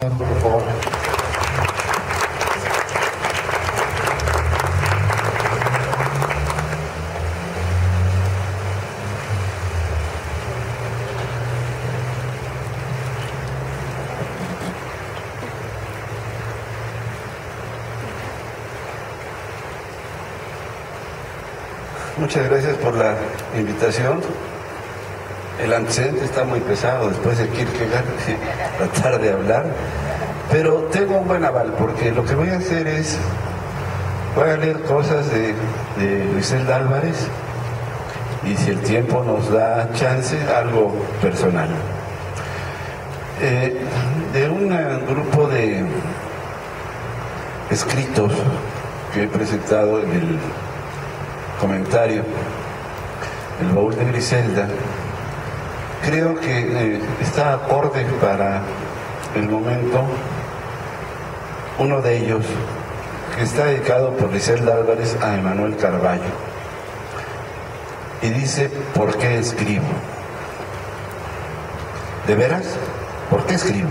Por favor. Muchas gracias por la invitación. El antecedente está muy pesado después de Kierkegaard, tratar de hablar, pero tengo un buen aval porque lo que voy a hacer es, voy a leer cosas de Griselda Álvarez y si el tiempo nos da chance, algo personal. De un grupo de escritos que he presentado en el comentario, el baúl de Griselda, creo que está acorde para el momento uno de ellos, que está dedicado por Griselda Álvarez a Emanuel Carballo, y dice: ¿por qué escribo? ¿De veras? ¿Por qué escribo?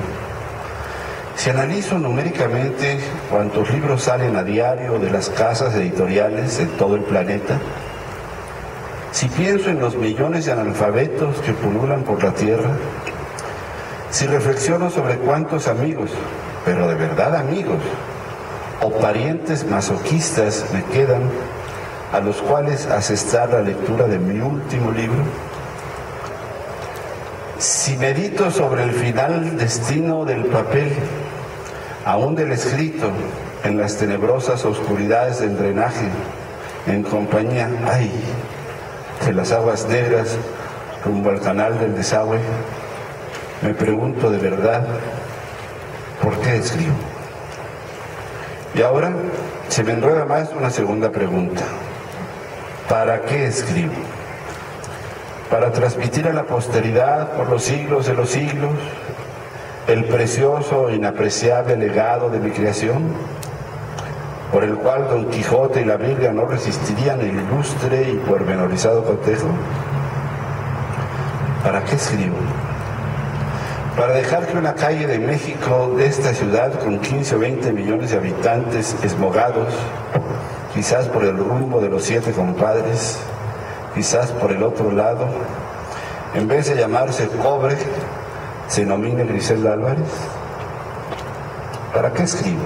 Si analizo numéricamente cuántos libros salen a diario de las casas editoriales en todo el planeta, si pienso en los millones de analfabetos que pululan por la tierra, si reflexiono sobre cuántos amigos, pero de verdad amigos, o parientes masoquistas me quedan a los cuales asestar la lectura de mi último libro, si medito sobre el final destino del papel, aún del escrito, en las tenebrosas oscuridades del drenaje, en compañía, de las aguas negras rumbo al canal del desagüe, me pregunto de verdad, ¿por qué escribo? Y ahora se me enreda más una segunda pregunta: ¿para qué escribo? ¿Para transmitir a la posteridad por los siglos de los siglos el precioso e inapreciable legado de mi creación, por el cual Don Quijote y la Biblia no resistirían el ilustre y pormenorizado cotejo? ¿Para qué escribo? Para dejar que una calle de México, de esta ciudad con 15 o 20 millones de habitantes esmogados, quizás por el rumbo de los 7 compadres, quizás por el otro lado, en vez de llamarse Cobre, se nomine Griselda Álvarez. ¿Para qué escribo?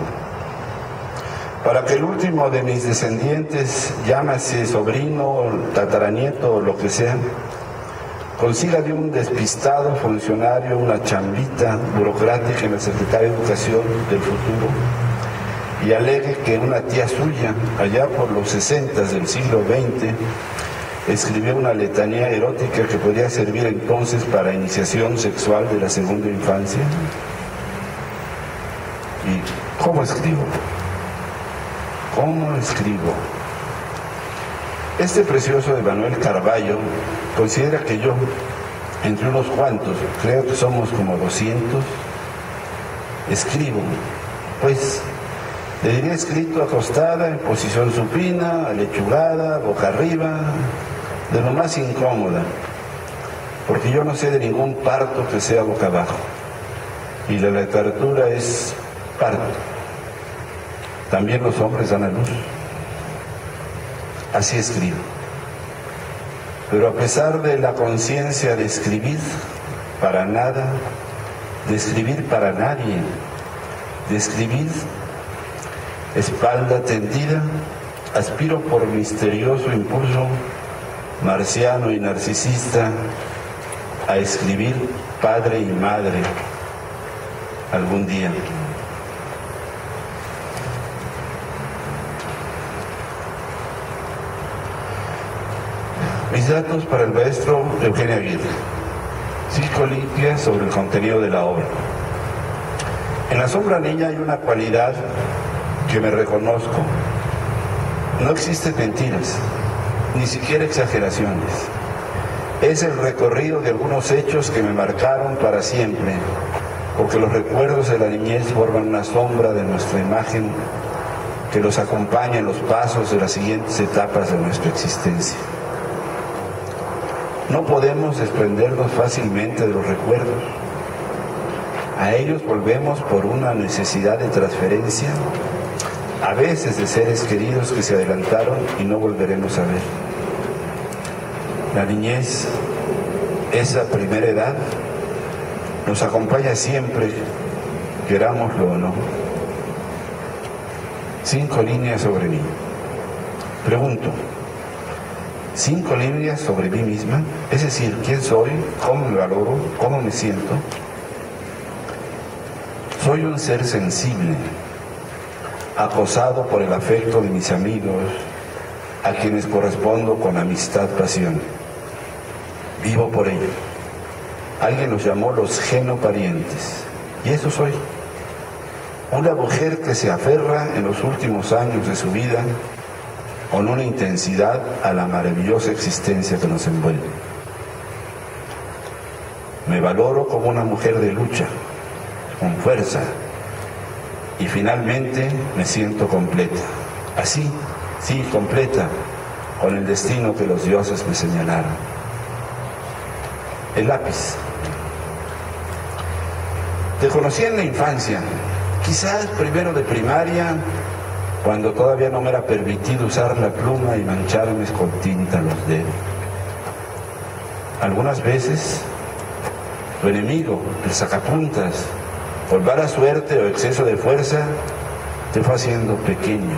Para que el último de mis descendientes, llámase sobrino, tataranieto o lo que sea, consiga de un despistado funcionario una chambita burocrática en la Secretaría de Educación del futuro y alegue que una tía suya, allá por los 60 del siglo XX, escribió una letanía erótica que podría servir entonces para iniciación sexual de la segunda infancia. ¿Y cómo escribo? ¿Cómo escribo? Este precioso Emanuel Carballo considera que yo, entre unos cuantos, creo que somos como 200, escribo, pues, le diría escrito acostada, en posición supina, alechugada, boca arriba, de lo más incómoda, porque yo no sé de ningún parto que sea boca abajo, y la literatura es parto. También los hombres dan a luz. Así escribo. Pero a pesar de la conciencia de escribir para nada, de escribir para nadie, de escribir espalda tendida, aspiro por misterioso impulso marciano y narcisista a escribir padre y madre algún día. Mis datos para el maestro Eugenio Aguirre. Psicolimpia sobre el contenido de la obra. En La sombra niña hay una cualidad que me reconozco. No existen mentiras, ni siquiera exageraciones. Es el recorrido de algunos hechos que me marcaron para siempre, porque los recuerdos de la niñez forman una sombra de nuestra imagen que los acompaña en los pasos de las siguientes etapas de nuestra existencia. No podemos desprendernos fácilmente de los recuerdos. A ellos volvemos por una necesidad de transferencia, a veces de seres queridos que se adelantaron y no volveremos a ver. La niñez, esa primera edad, nos acompaña siempre, querámoslo o no. 5 líneas sobre mí. Pregunto, 5 líneas sobre mí misma, es decir, quién soy, cómo me valoro, cómo me siento. Soy un ser sensible, acosado por el afecto de mis amigos, a quienes correspondo con amistad, pasión. Vivo por ello. Alguien los llamó los genoparientes, y eso soy. Una mujer que se aferra en los últimos años de su vida con una intensidad a la maravillosa existencia que nos envuelve. Me valoro como una mujer de lucha, con fuerza, y finalmente me siento completa. Así, sí, completa, con el destino que los dioses me señalaron. El lápiz. Te conocí en la infancia, quizás primero de primaria, cuando todavía no me era permitido usar la pluma y mancharme con tinta los dedos. Algunas veces, tu enemigo, el sacapuntas, por mala suerte o exceso de fuerza, te fue haciendo pequeño.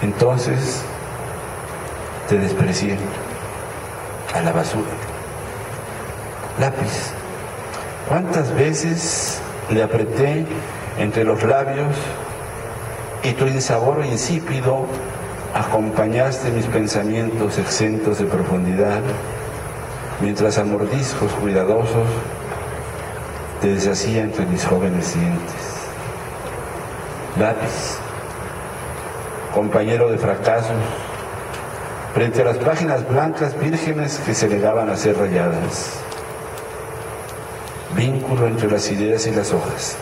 Entonces, te desprecié a la basura. Lápiz. ¿Cuántas veces le apreté entre los labios y tu insabor insípido acompañaste mis pensamientos exentos de profundidad, mientras a mordiscos cuidadosos te deshacía entre mis jóvenes dientes? Lápiz, compañero de fracasos, frente a las páginas blancas vírgenes que se negaban a ser rayadas. Vínculo entre las ideas y las hojas.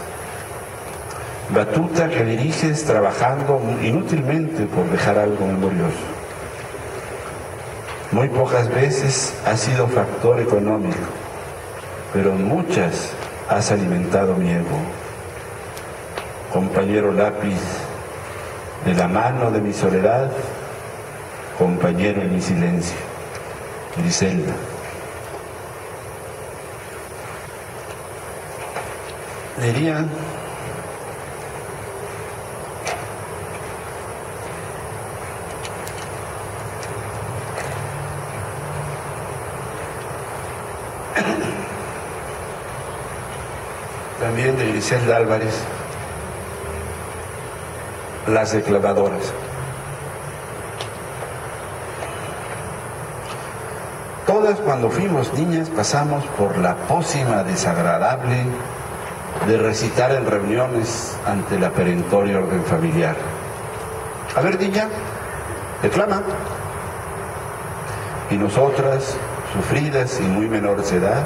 Batuta que diriges trabajando inútilmente por dejar algo memorioso. Muy pocas veces has sido factor económico, pero en muchas has alimentado mi ego. Compañero lápiz, de la mano de mi soledad, compañero en mi silencio. Griselda. Diría también de Griselda Álvarez, las declamadoras. Todas cuando fuimos niñas pasamos por la pócima desagradable de recitar en reuniones ante la perentoria orden familiar. A ver, niña, declama. Y nosotras, sufridas y muy menores de edad,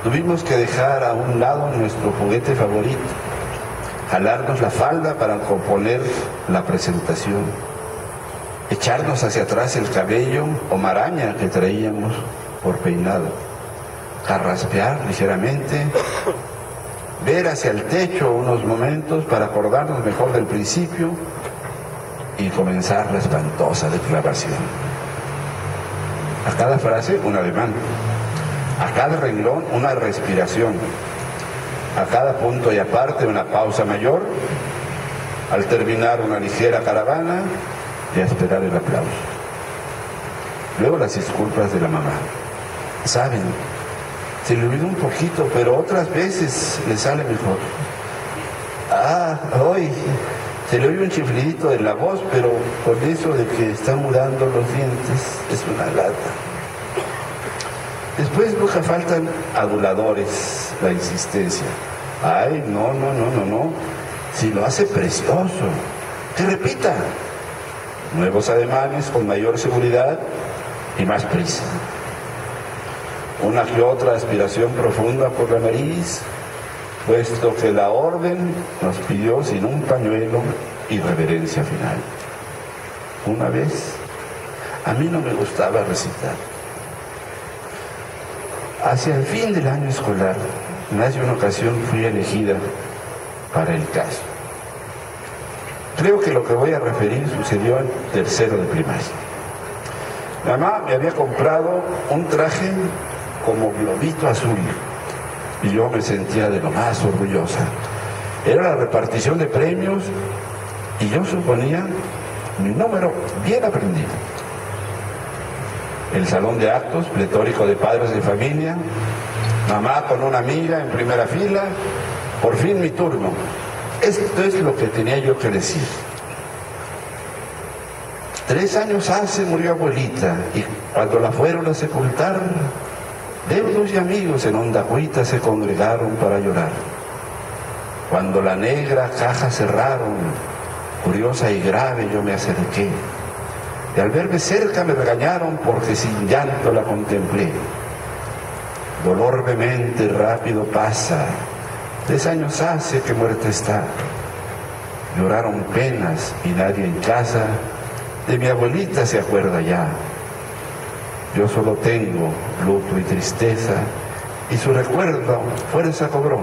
tuvimos que dejar a un lado nuestro juguete favorito, jalarnos la falda para componer la presentación, echarnos hacia atrás el cabello o maraña que traíamos por peinado, carraspear ligeramente, ver hacia el techo unos momentos para acordarnos mejor del principio y comenzar la espantosa declaración. A cada frase un ademán, a cada renglón una respiración, a cada punto y aparte una pausa mayor, al terminar una ligera caravana y a esperar el aplauso. Luego las disculpas de la mamá. Saben, se le olvida un poquito, pero otras veces le sale mejor. Hoy se le oye un chiflidito de la voz, pero con eso de que está mudando los dientes es una lata. Después nunca faltan aduladores, la insistencia. Ay, no, si lo hace precioso, que repita. Nuevos ademanes con mayor seguridad y más prisa. Una que otra aspiración profunda por la nariz, puesto que la orden nos pidió sin un pañuelo y reverencia final. Una vez, a mí no me gustaba recitar. Hacia el fin del año escolar, más de una ocasión fui elegida para el caso. Creo que lo que voy a referir sucedió en tercero de primaria. Mi mamá me había comprado un traje como globito azul y yo me sentía de lo más orgullosa. Era la repartición de premios y yo suponía mi número bien aprendido. El salón de actos, pletórico de padres de familia, mamá con una amiga en primera fila, por fin mi turno. Esto es lo que tenía yo que decir. 3 años hace murió abuelita y cuando la fueron a sepultar, deudos y amigos en honda agüita se congregaron para llorar. Cuando la negra caja cerraron, curiosa y grave yo me acerqué. Y al verme cerca me regañaron porque sin llanto la contemplé. Dolor vehemente rápido pasa, 3 años hace que muerta está. Lloraron penas y nadie en casa de mi abuelita se acuerda ya. Yo solo tengo luto y tristeza y su recuerdo fuerza cobró.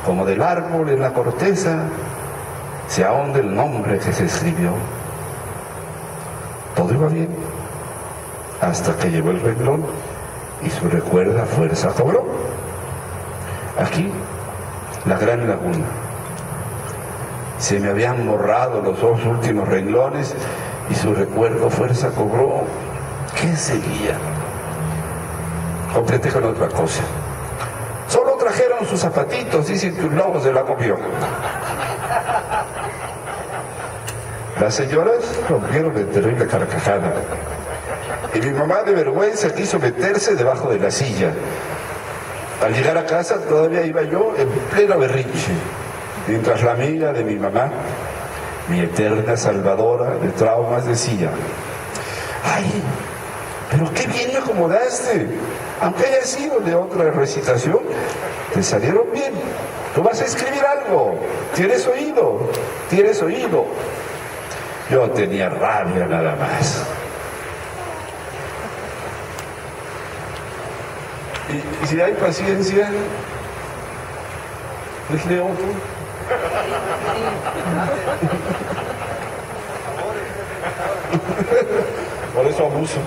Como del árbol en la corteza se ahonda el nombre que se escribió. Todo iba bien hasta que llegó el renglón y su recuerda fuerza cobró. Aquí, la gran laguna. Se me habían borrado los 2 últimos renglones y su recuerdo fuerza cobró. ¿Qué seguía? Completé con otra cosa. Solo trajeron sus zapatitos, dicen que un lobo se la comió. Las señoras rompieron en terrible carcajada y mi mamá de vergüenza quiso meterse debajo de la silla. Al llegar a casa todavía iba yo en pleno berrinche, mientras la amiga de mi mamá, mi eterna salvadora de traumas, decía: ¡ay, pero qué bien me acomodaste! Aunque haya sido de otra recitación, te salieron bien. Tú vas a escribir algo. Tienes oído, tienes oído. Yo tenía rabia nada más. Y si hay paciencia, les leo otro. Por eso abuso.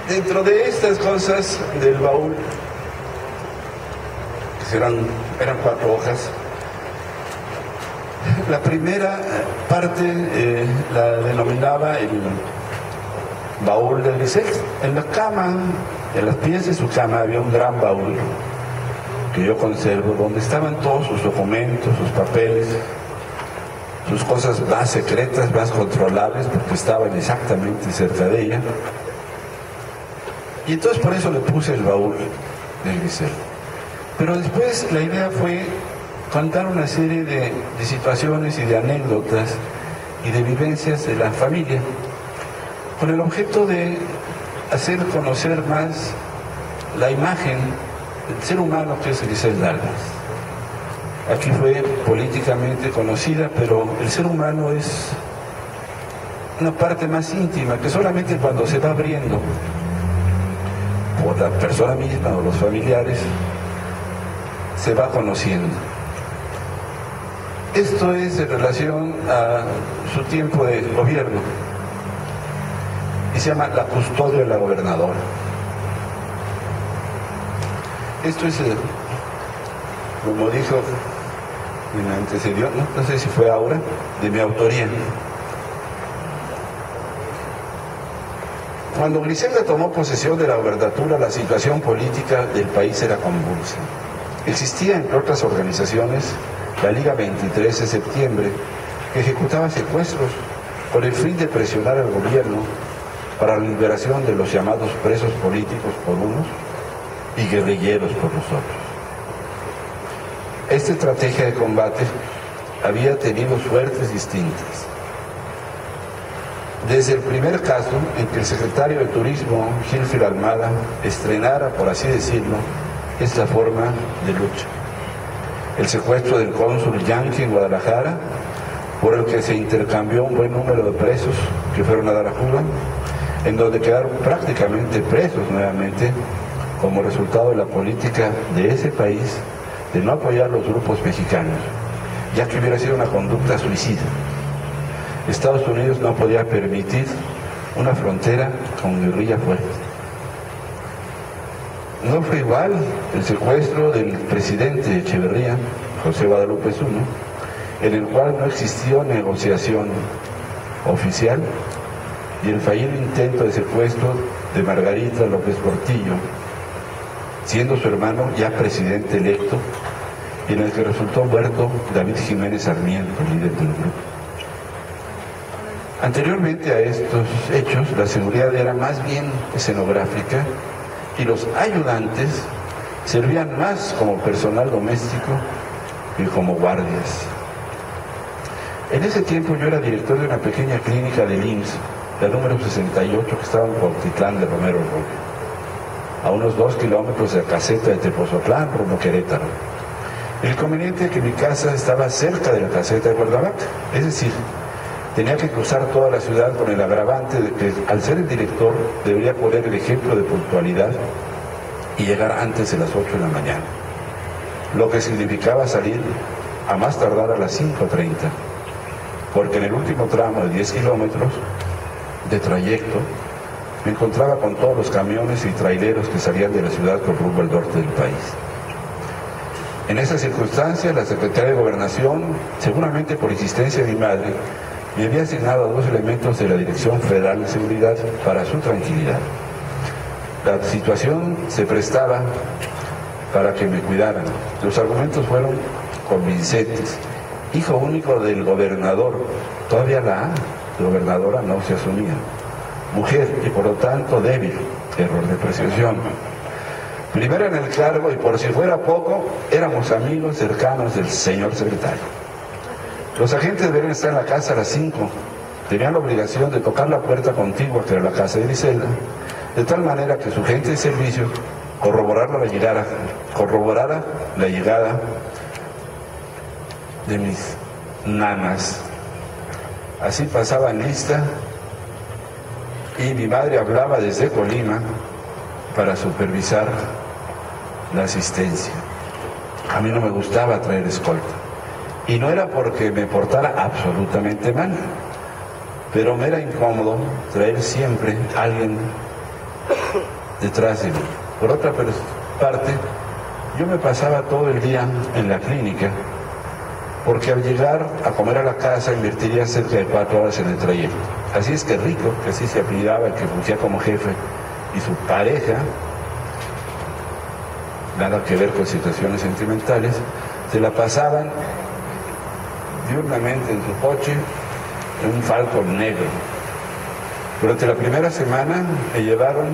Dentro de estas cosas del baúl, que eran 4 hojas, la primera parte la denominaba el baúl de Grisel. En la cama, en los pies de su cama, había un gran baúl que yo conservo, donde estaban todos sus documentos, sus papeles, sus cosas más secretas, más controlables, porque estaban exactamente cerca de ella. Y entonces por eso le puse el baúl de Grisel. Pero después la idea fue contar una serie de situaciones y de anécdotas y de vivencias de la familia, con el objeto de hacer conocer más la imagen del ser humano que es Griselda Almas. Aquí fue políticamente conocida, pero el ser humano es una parte más íntima que solamente cuando se va abriendo por la persona misma o los familiares se va conociendo. Esto es en relación a su tiempo de gobierno y se llama La custodia de la gobernadora. Esto es, como dijo quien me antecedió, no sé si fue ahora, de mi autoría. Cuando Griselda tomó posesión de la gobernatura, la situación política del país era convulsa. Existía, entre otras organizaciones, la Liga 23 de septiembre, que ejecutaba secuestros con el fin de presionar al gobierno para la liberación de los llamados presos políticos por unos y guerrilleros por los otros. Esta estrategia de combate había tenido suertes distintas. Desde el primer caso en que el secretario de Turismo, Gilfil Almada, estrenara, por así decirlo, esta forma de lucha. El secuestro del cónsul yanqui en Guadalajara, por el que se intercambió un buen número de presos que fueron a dar a Cuba, en donde quedaron prácticamente presos nuevamente como resultado de la política de ese país de no apoyar los grupos mexicanos, ya que hubiera sido una conducta suicida. Estados Unidos no podía permitir una frontera con guerrilla fuerte. No fue igual el secuestro del presidente Echeverría, José Guadalupe Zuno, en el cual no existió negociación oficial, y el fallido intento de secuestro de Margarita López Portillo, siendo su hermano ya presidente electo, y en el que resultó muerto David Jiménez Sarmiento, líder del grupo. Anteriormente a estos hechos, la seguridad era más bien escenográfica y los ayudantes servían más como personal doméstico que como guardias. En ese tiempo yo era director de una pequeña clínica del IMSS, la número 68, que estaba en Cuautitlán de Romero Rubio, a unos 2 kilómetros de la caseta de Tepozotlán, rumbo Querétaro. El inconveniente es que mi casa estaba cerca de la caseta de Cuernavaca, es decir, tenía que cruzar toda la ciudad con el agravante de que, al ser el director, debería poner el ejemplo de puntualidad y llegar antes de las 8 de la mañana, lo que significaba salir a más tardar a las 5:30, porque en el último tramo de 10 kilómetros de trayecto me encontraba con todos los camiones y traileros que salían de la ciudad con rumbo al norte del país. En esas circunstancias, la Secretaría de Gobernación, seguramente por insistencia de mi madre, me había asignado a 2 elementos de la Dirección Federal de Seguridad para su tranquilidad. La situación se prestaba para que me cuidaran. Los argumentos fueron convincentes. Hijo único del gobernador, todavía la gobernadora no se asumía. Mujer y por lo tanto débil, error de apreciación. Primero en el cargo y por si fuera poco, éramos amigos cercanos del señor secretario. Los agentes deberían estar en la casa a las 5. Tenían la obligación de tocar la puerta contigua, que era la casa de Griselda, de tal manera que su gente de servicio corroborara la llegada de mis nanas. Así pasaban lista y mi madre hablaba desde Colima para supervisar la asistencia. A mí no me gustaba traer escolta. Y no era porque me portara absolutamente mal, pero me era incómodo traer siempre a alguien detrás de mí. Por otra parte, yo me pasaba todo el día en la clínica, porque al llegar a comer a la casa invertiría cerca de 4 horas en el trayecto. Así es que Rico, que así se apellidaba, el que fungía como jefe, y su pareja, nada que ver con situaciones sentimentales, se la pasaban diurnamente en su coche, en un Falcon negro. Durante la primera semana me llevaron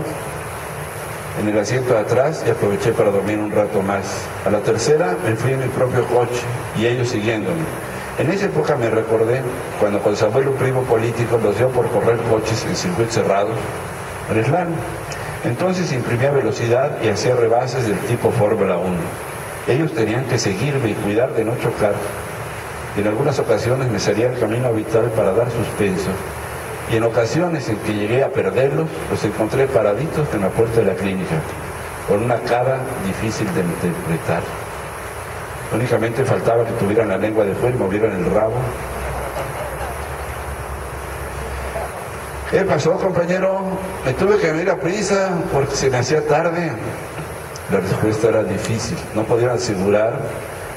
en el asiento de atrás y aproveché para dormir un rato más. A la tercera me fui en mi propio coche y ellos siguiéndome. En esa época me recordé cuando con Samuel, un primo político, nos dio por correr coches en circuitos cerrados en Islán. Entonces imprimía velocidad y hacía rebases del tipo Fórmula 1. Ellos tenían que seguirme y cuidar de no chocar. En algunas ocasiones me salía el camino habitual para dar suspenso, y en ocasiones en que llegué a perderlos, los encontré paraditos en la puerta de la clínica, con una cara difícil de interpretar. Únicamente faltaba que tuvieran la lengua de fuera y movieran el rabo. ¿Qué pasó, compañero? Me tuve que venir a prisa porque se me hacía tarde. La respuesta era difícil. No podían asegurar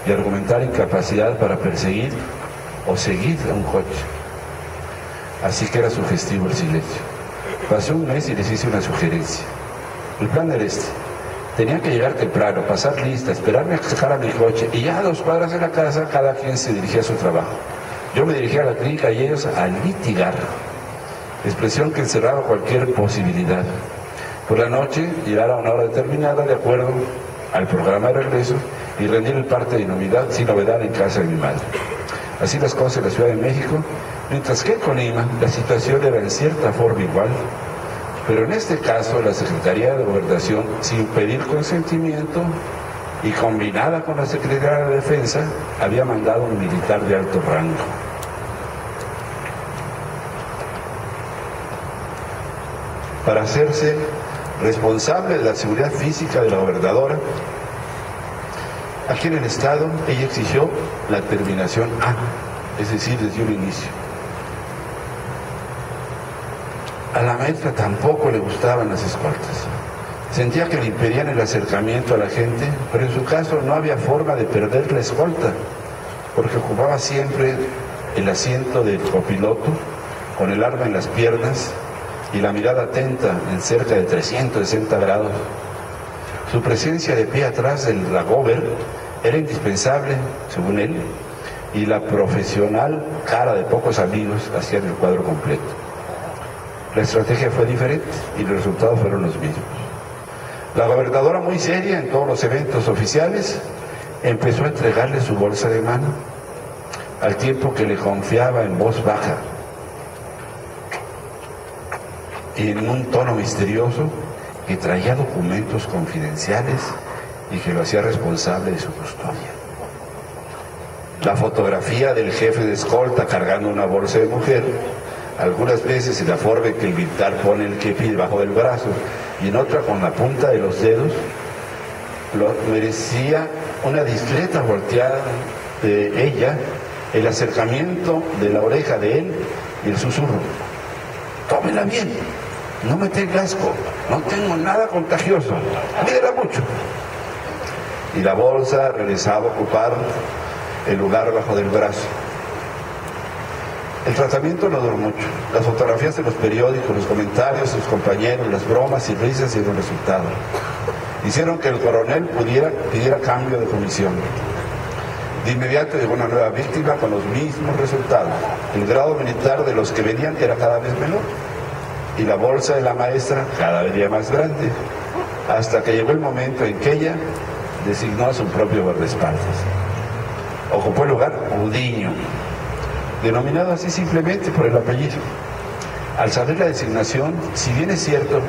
y argumentar incapacidad para perseguir o seguir a un coche. Así que era sugestivo el silencio. Pasó un mes y les hice una sugerencia. El plan era este. Tenían que llegar temprano, pasar lista, esperarme a que sacara mi coche, y ya a 2 cuadras de la casa cada quien se dirigía a su trabajo. Yo me dirigía a la clínica y ellos a litigar, expresión que encerraba cualquier posibilidad. Por la noche, llegar a una hora determinada de acuerdo al programa de regreso y rendir el parte de sin novedad en casa de mi madre. Así las cosas en la Ciudad de México, mientras que en Colima la situación era en cierta forma igual, pero en este caso la Secretaría de Gobernación, sin pedir consentimiento y combinada con la Secretaría de Defensa, había mandado un militar de alto rango. Para hacerse responsable de la seguridad física de la gobernadora. Aquí en el Estado, ella exigió la terminación A, es decir, desde un inicio. A la maestra tampoco le gustaban las escoltas. Sentía que le impedían el acercamiento a la gente, pero en su caso no había forma de perder la escolta, porque ocupaba siempre el asiento del copiloto, con el arma en las piernas y la mirada atenta en cerca de 360 grados. Su presencia de pie atrás de la Gober era indispensable, según él, y la profesional cara de pocos amigos hacían el cuadro completo. La estrategia fue diferente y los resultados fueron los mismos. La gobernadora, muy seria en todos los eventos oficiales, empezó a entregarle su bolsa de mano, al tiempo que le confiaba en voz baja y en un tono misterioso que traía documentos confidenciales y que lo hacía responsable de su custodia. La fotografía del jefe de escolta cargando una bolsa de mujer, algunas veces en la forma en que el militar pone el kepi debajo del brazo y en otra con la punta de los dedos, merecía una discreta volteada de ella, el acercamiento de la oreja de él y el susurro: tómela bien, no me tenga asco, no tengo nada contagioso, mírala mucho. Y la bolsa regresaba a ocupar el lugar bajo del brazo. El tratamiento no duró mucho. Las fotografías de los periódicos, los comentarios, sus compañeros, las bromas y risas dieron resultado. Hicieron que el coronel pidiera cambio de comisión. De inmediato llegó una nueva víctima con los mismos resultados. El grado militar de los que venían era cada vez menor y la bolsa de la maestra cada vez más grande, hasta que llegó el momento en que ella designó a su propio guardaespaldas. Ocupó el lugar Gudiño, denominado así simplemente por el apellido. Al saber la designación, si bien es cierto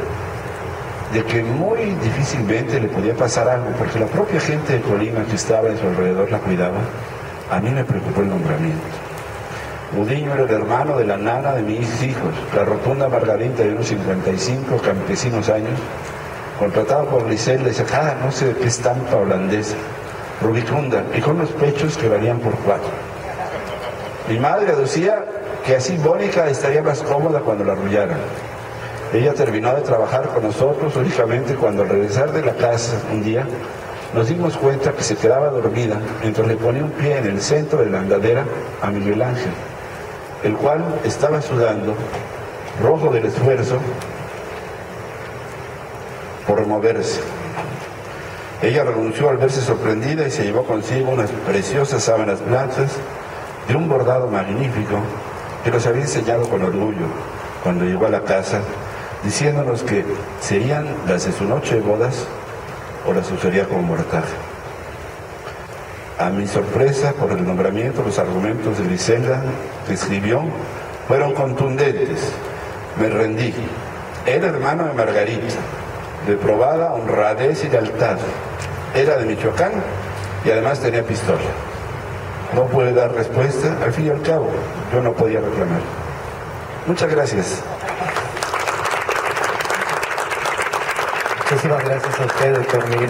de que muy difícilmente le podía pasar algo, porque la propia gente de Colima que estaba en su alrededor la cuidaba, a mí me preocupó el nombramiento. Gudiño era el hermano de la nana de mis hijos, la rotunda Margarita de unos 55 campesinos años, contratado por Griselda y sacada no sé de qué estampa holandesa, rubicunda y con unos pechos que valían por 4. Mi madre aducía que así Mónica estaría más cómoda cuando la arrullaran. Ella terminó de trabajar con nosotros únicamente cuando al regresar de la casa un día nos dimos cuenta que se quedaba dormida mientras le ponía un pie en el centro de la andadera a Miguel Ángel, el cual estaba sudando, rojo del esfuerzo, por moverse. Ella renunció al verse sorprendida y se llevó consigo unas preciosas sábanas blancas de un bordado magnífico que nos había enseñado con orgullo cuando llegó a la casa, diciéndonos que serían las de su noche de bodas o las usaría como mortaja. A mi sorpresa por el nombramiento, los argumentos de Griselda que escribió fueron contundentes. Me rendí. Era hermano de Margarita, de probada honradez y lealtad. Era de Michoacán y además tenía pistola. No puede dar respuesta, al fin y al cabo, yo no podía reclamar. Muchas gracias. Muchísimas gracias a usted, doctor Miguel.